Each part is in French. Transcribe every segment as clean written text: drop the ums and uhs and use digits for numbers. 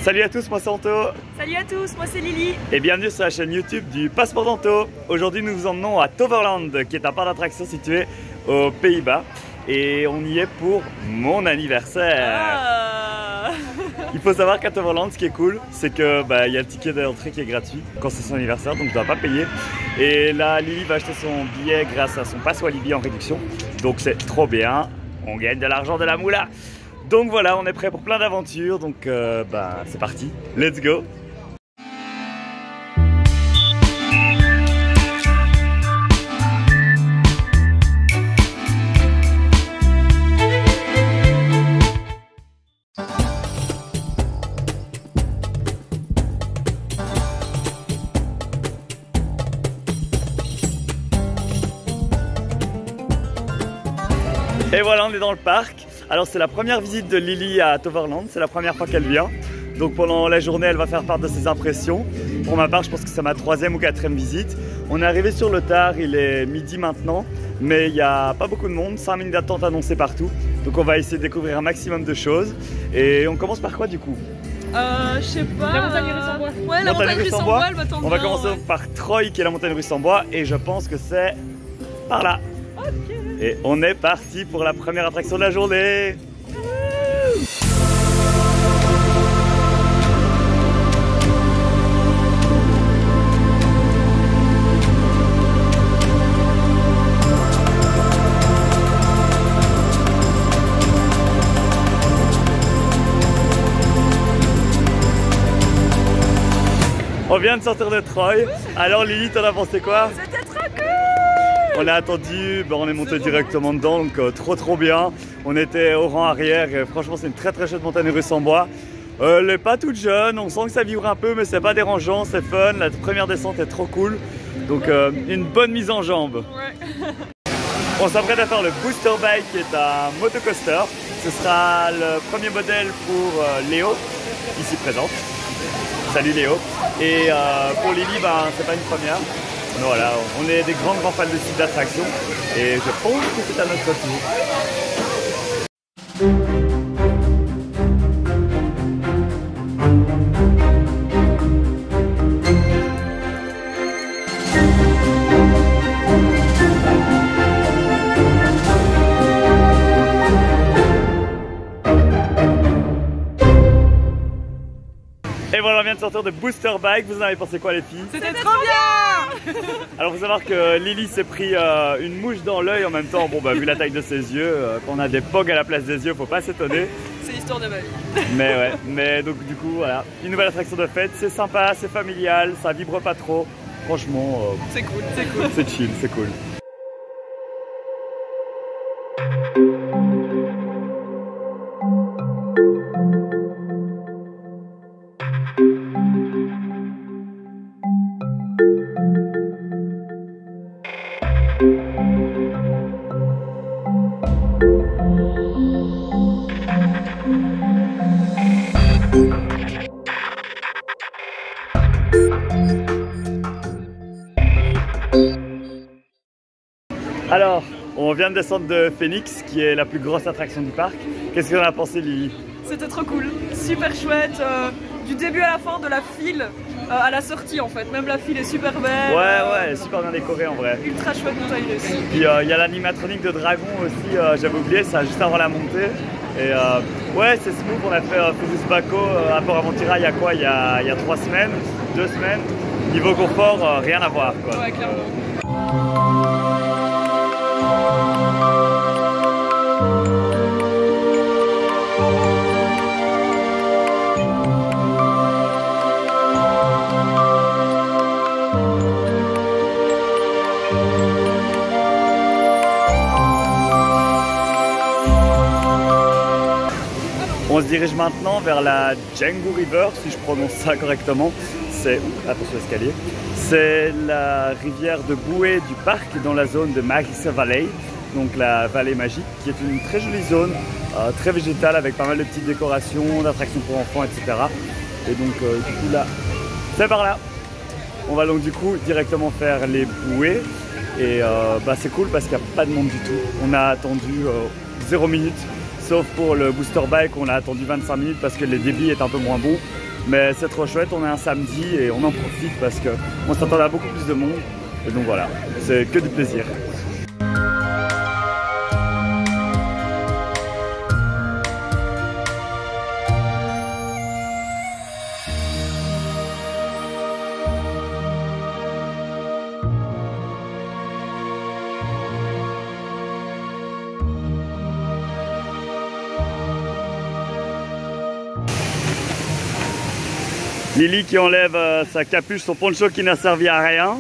Salut à tous, moi c'est Anto. Salut à tous, moi c'est Lily. Et bienvenue sur la chaîne YouTube du Passeport d'Anto. Aujourd'hui nous vous emmenons à Toverland, qui est un parc d'attractions situé aux Pays-Bas. Et on y est pour mon anniversaire. Il faut savoir qu'à Toverland, ce qui est cool, c'est que y a le ticket d'entrée qui est gratuit quand c'est son anniversaire, donc je ne dois pas payer. Et là, Lily va acheter son billet grâce à son pass Walibi en réduction. Donc c'est trop bien, on gagne de l'argent de la moula. Donc voilà, on est prêt pour plein d'aventures, donc c'est parti, let's go! Et voilà, on est dans le parc. Alors c'est la première visite de Lily à Toverland, c'est la première fois qu'elle vient. Donc pendant la journée, elle va faire part de ses impressions. Pour ma part, je pense que c'est ma 3e ou 4e visite. On est arrivé sur le tard, il est midi maintenant, mais il n'y a pas beaucoup de monde, 5 minutes d'attente annoncées partout. Donc on va essayer de découvrir un maximum de choses. Et on commence par quoi du coup? Je sais pas. La montagne russe en bois. Ouais, la montagne russe en bois, elle m'attend bien. On va commencer par Troy, qui est la montagne russe en bois, et je pense que c'est par là. Ok. Et on est parti pour la première attraction de la journée. On vient de sortir de Troy. Alors Lily, t'en as pensé quoi? C'était trop cool. On a attendu, on est monté directement dedans, donc trop bien. On était au rang arrière et franchement c'est une très chouette montagne russe en bois. Elle n'est pas toute jeune, on sent que ça vibre un peu mais c'est pas dérangeant, c'est fun. La première descente est trop cool, donc une bonne mise en jambe. Ouais. On s'apprête à faire le Booster Bike qui est un motocoaster. Ce sera le premier modèle pour Léo, ici présente. Salut Léo. Et pour Lily, c'est pas une première. Voilà, on est des grands fans de ce type d'attraction et je pense que c'est à notre tour. Et voilà, on vient de sortir de Booster Bike. Vous en avez pensé quoi les filles? C'était trop bien. Alors, faut savoir que Lily s'est pris une mouche dans l'œil en même temps. Bon, vu la taille de ses yeux, quand on a des pogs à la place des yeux, faut pas s'étonner. C'est l'histoire de ma vie. Mais ouais, donc du coup, voilà, une nouvelle attraction de fête. C'est sympa, c'est familial, ça vibre pas trop. Franchement, c'est cool, c'est chill, c'est cool. Alors, on vient de descendre de Phoenix, qui est la plus grosse attraction du parc. Qu'est-ce que tu en as pensé, Lily? C'était trop cool, super chouette, du début à la fin, de la file à la sortie en fait. Même la file est super belle. Ouais, elle est super bien décorée en vrai. Ultra chouette montagne russe. Puis il y a l'animatronique de dragon aussi, j'avais oublié, ça juste avant la montée. Et ouais, c'est smooth, on a fait Fujus Bako à Port Aventura il y a quoi? Il y a 3 semaines, 2 semaines. Niveau confort, rien à voir quoi. Ouais, clairement. On se dirige maintenant vers la Django River, si je prononce ça correctement. C'est, attention l'escalier, c'est la rivière de bouée du parc dans la zone de Magic Valley, donc la vallée magique, qui est une très jolie zone, très végétale avec pas mal de petites décorations, d'attractions pour enfants, etc. Et donc du coup là, c'est par là. On va donc du coup directement faire les bouées et c'est cool parce qu'il n'y a pas de monde du tout. On a attendu 0 minute, sauf pour le booster bike on a attendu 25 minutes parce que le débit est un peu moins bon. Mais c'est trop chouette, on est un samedi et on en profite parce qu'on s'attendait à beaucoup plus de monde. Et donc voilà, c'est que du plaisir. Lily qui enlève sa capuche, son poncho qui n'a servi à rien.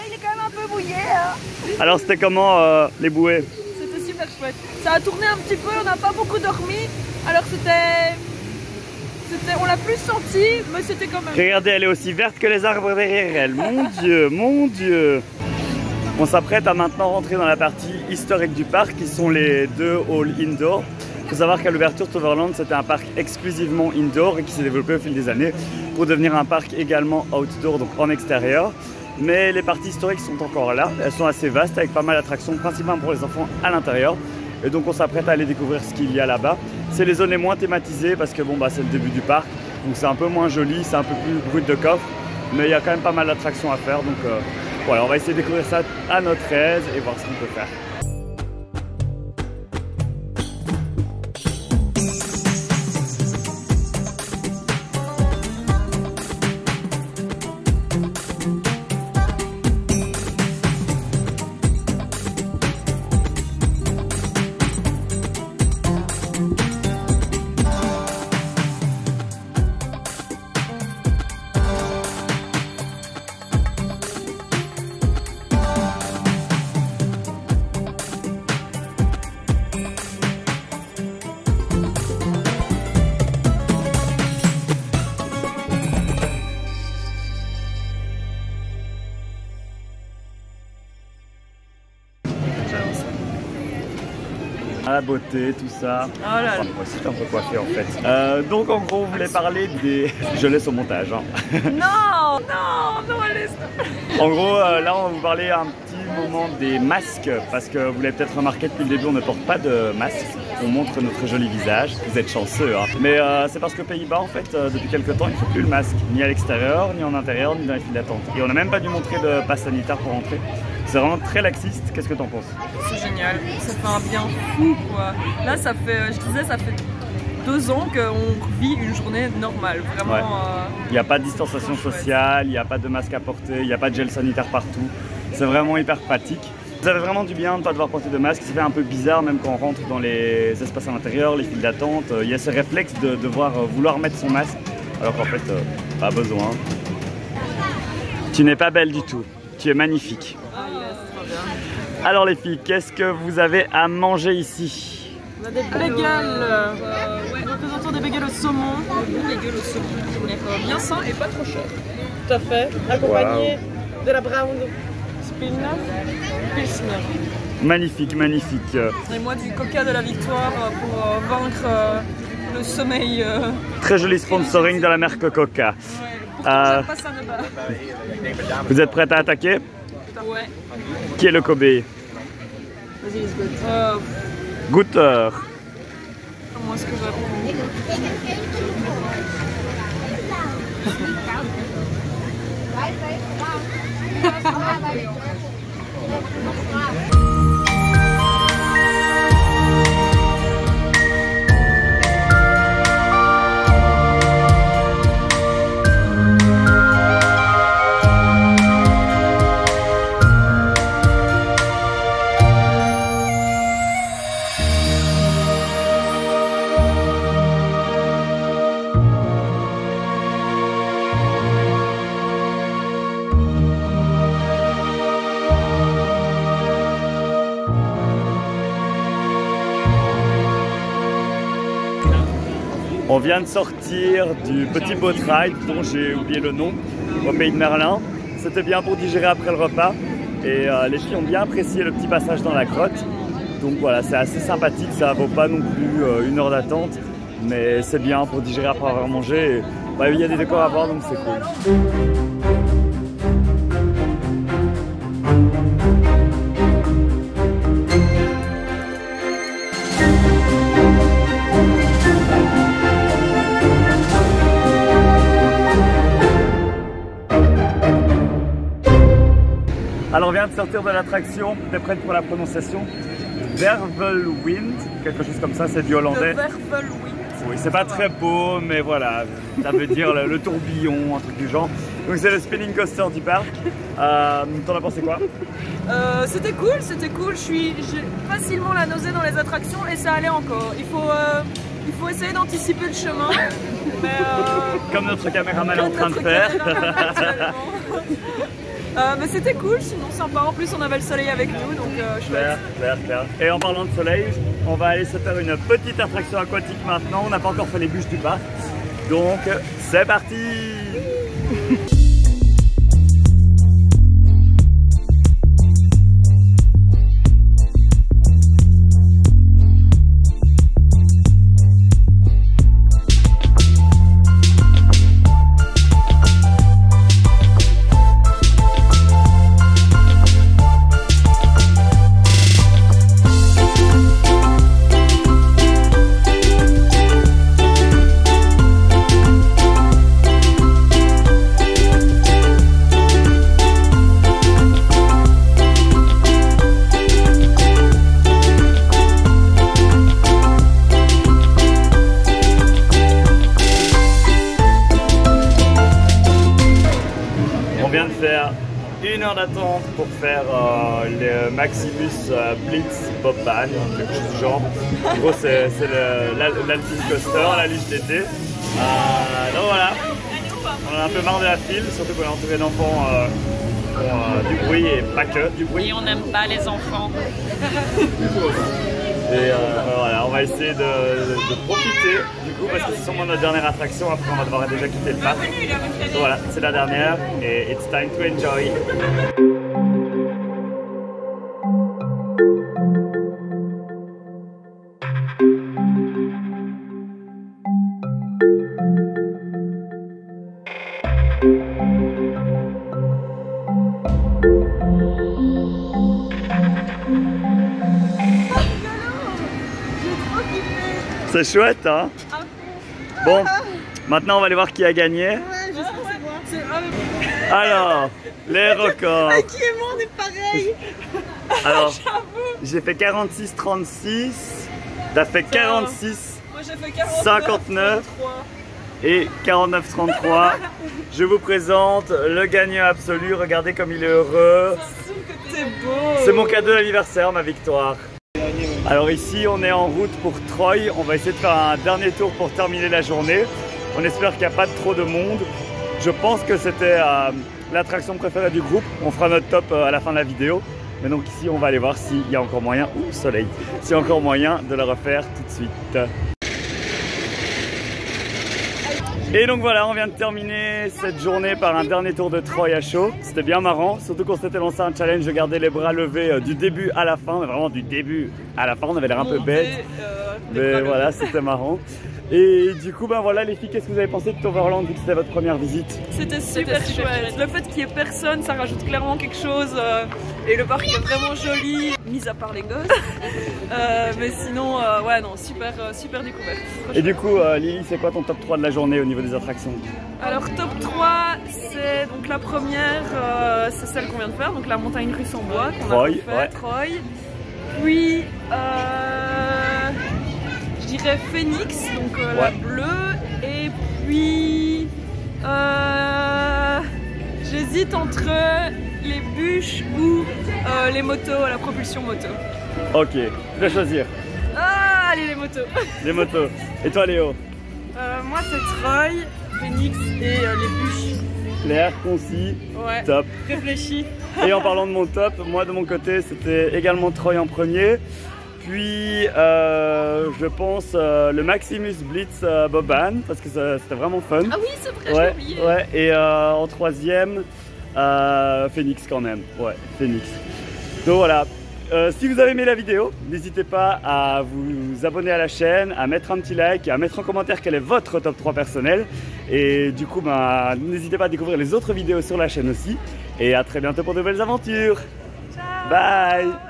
Il est quand même un peu mouillé. Hein. Alors c'était comment les bouées? C'était super chouette. Ça a tourné un petit peu, on n'a pas beaucoup dormi. Alors on l'a plus senti, mais c'était quand même... Regardez, elle est aussi verte que les arbres derrière elle. Mon Dieu, mon Dieu. On s'apprête à maintenant rentrer dans la partie historique du parc, qui sont les deux halls indoor. Il faut savoir qu'à l'ouverture, Toverland, c'était un parc exclusivement indoor et qui s'est développé au fil des années pour devenir un parc également outdoor, donc en extérieur. Mais les parties historiques sont encore là. Elles sont assez vastes avec pas mal d'attractions, principalement pour les enfants à l'intérieur. Et donc on s'apprête à aller découvrir ce qu'il y a là-bas. C'est les zones les moins thématisées parce que bon, bah, c'est le début du parc. Donc c'est un peu moins joli, c'est un peu plus brut de coffre. Mais il y a quand même pas mal d'attractions à faire. Donc voilà, on va essayer de découvrir ça à notre aise et voir ce qu'on peut faire. La beauté, tout ça. Oh là là. Moi aussi, je suis un peu coiffé en fait. Donc en gros, on voulait parler des... Je laisse au montage. Hein. Non, non, non, laisse. En gros, là, on va vous parler un petit moment des masques. Parce que vous l'avez peut-être remarqué depuis le début, on ne porte pas de masque. On montre notre joli visage. Vous êtes chanceux. Hein. Mais c'est parce qu'aux Pays-Bas, en fait, depuis quelques temps, il ne faut plus le masque. Ni à l'extérieur, ni en intérieur, ni dans les files d'attente. Et on n'a même pas dû montrer de passe sanitaire pour rentrer. C'est vraiment très laxiste. Qu'est-ce que t'en penses? C'est génial, ça fait un bien fou quoi. Là ça fait, je disais, ça fait 2 ans qu'on vit une journée normale, vraiment. Ouais. Il n'y a pas de distanciation sociale, il n'y a pas de masque à porter, il n'y a pas de gel sanitaire partout. C'est vraiment hyper pratique. Ça fait vraiment du bien de ne pas devoir porter de masque. Ça fait un peu bizarre même quand on rentre dans les espaces à l'intérieur, les files d'attente. Il y a ce réflexe de devoir vouloir mettre son masque alors qu'en fait, pas besoin. Tu n'es pas belle du tout, tu es magnifique. Alors les filles, qu'est-ce que vous avez à manger ici? On a des bagels, nous représentons des bagels au saumon. Des bagels au saumon, qui ont l'air bien sains et pas trop chers. Tout à fait, accompagné de la brown pilsner. Magnifique, magnifique. Et moi du coca de la victoire pour vaincre le sommeil. Très joli sponsoring de la marque Coca. Pourtant, j'aime pas ça de bas. Vous êtes prête à attaquer? Ouais. Qui est le Kobe? Vas-y, Goûteur. Comment est-ce que je réponds? On vient de sortir du petit boat ride dont j'ai oublié le nom au Pays de Merlin. C'était bien pour digérer après le repas et les filles ont bien apprécié le petit passage dans la grotte. Donc voilà, c'est assez sympathique, ça vaut pas non plus 1 heure d'attente, mais c'est bien pour digérer après avoir mangé. Et, bah, il y a des décors à voir donc c'est cool. Alors on vient de sortir de l'attraction, t'es prête pour la prononciation? Wervelwind, quelque chose comme ça, c'est du hollandais. Wervelwind. Oui, c'est pas très beau, mais voilà, ça veut dire le tourbillon, un truc du genre. Donc c'est le spinning coaster du parc. T'en as pensé quoi? C'était cool. J'ai facilement la nausée dans les attractions et ça allait encore. Il faut essayer d'anticiper le chemin. Mais comme notre caméraman est en train de faire. Mais c'était cool, sinon sympa. En plus, on avait le soleil avec nous, donc chouette. Clair. Et en parlant de soleil, on va aller se faire une petite attraction aquatique maintenant. On n'a pas encore fait les bûches du parc. Donc, c'est parti! On vient de faire 1 heure d'attente pour faire le Maximus Blitz Bob Band, quelque chose du genre. En gros, c'est l'Alpine Coaster, la lige d'été. Donc voilà, on a un peu marre de la file, surtout qu'on est entouré d'enfants du bruit et pas que du bruit. Et on n'aime pas les enfants. Et voilà, on va essayer de profiter du coup parce que c'est sûrement notre dernière attraction, après on va devoir déjà quitter le parc. Donc voilà, c'est la dernière et it's time to enjoy. C'est chouette, hein? Bon, maintenant on va aller voir qui a gagné. Alors, les records. Qui et moi on est pareil. Alors, j'ai fait 46-36, t'as fait 46, moi j'ai fait 49, 59 et 49-33. Je vous présente le gagnant absolu, regardez comme il est heureux. C'est beau. C'est mon cadeau d'anniversaire, ma victoire. Alors ici on est en route pour Troy, on va essayer de faire un dernier tour pour terminer la journée. On espère qu'il n'y a pas trop de monde. Je pense que c'était l'attraction préférée du groupe. On fera notre top à la fin de la vidéo. Mais donc ici on va aller voir s'il y a encore moyen, soleil, s'il y a encore moyen de la refaire tout de suite. Et donc voilà, on vient de terminer cette journée par un dernier tour de Troy à chaud. C'était bien marrant, surtout qu'on s'était lancé un challenge de garder les bras levés du début à la fin, mais vraiment du début à la fin, on avait l'air un peu bête. Mais voilà, c'était marrant. Et du coup, ben voilà les filles, qu'est-ce que vous avez pensé de Toverland vu que c'était votre première visite? C'était super chouette. Le fait qu'il n'y ait personne, ça rajoute clairement quelque chose. Et le parc est vraiment joli, mis à part les gosses. Mais sinon, ouais, non, super découverte. Et du coup, Lily, c'est quoi ton top 3 de la journée au niveau des attractions? Alors, top 3, c'est donc la première, c'est celle qu'on vient de faire, donc la montagne russe en bois qu'on a fait, ouais. Troy. Puis, je dirais Phoenix, donc la bleue, et puis j'hésite entre les bûches ou les motos, la propulsion moto. Ok, tu vas choisir. Ah, allez les motos. Les motos. Et toi Léo? Moi c'est Troy, Phoenix et les bûches. Clair, concis, ouais, top. Réfléchi. Et en parlant de mon top, moi de mon côté c'était également Troy en premier. Puis je pense le Maximus Blitz Bob Band parce que c'était vraiment fun. Ah oui c'est vrai, j'ai oublié. Ouais. Et en troisième Phoenix quand même. Ouais, Phoenix. Donc voilà. Si vous avez aimé la vidéo, n'hésitez pas à vous abonner à la chaîne, à mettre un petit like, à mettre en commentaire quel est votre top 3 personnel. Et du coup, n'hésitez pas à découvrir les autres vidéos sur la chaîne aussi. Et à très bientôt pour de nouvelles aventures. Ciao. Bye.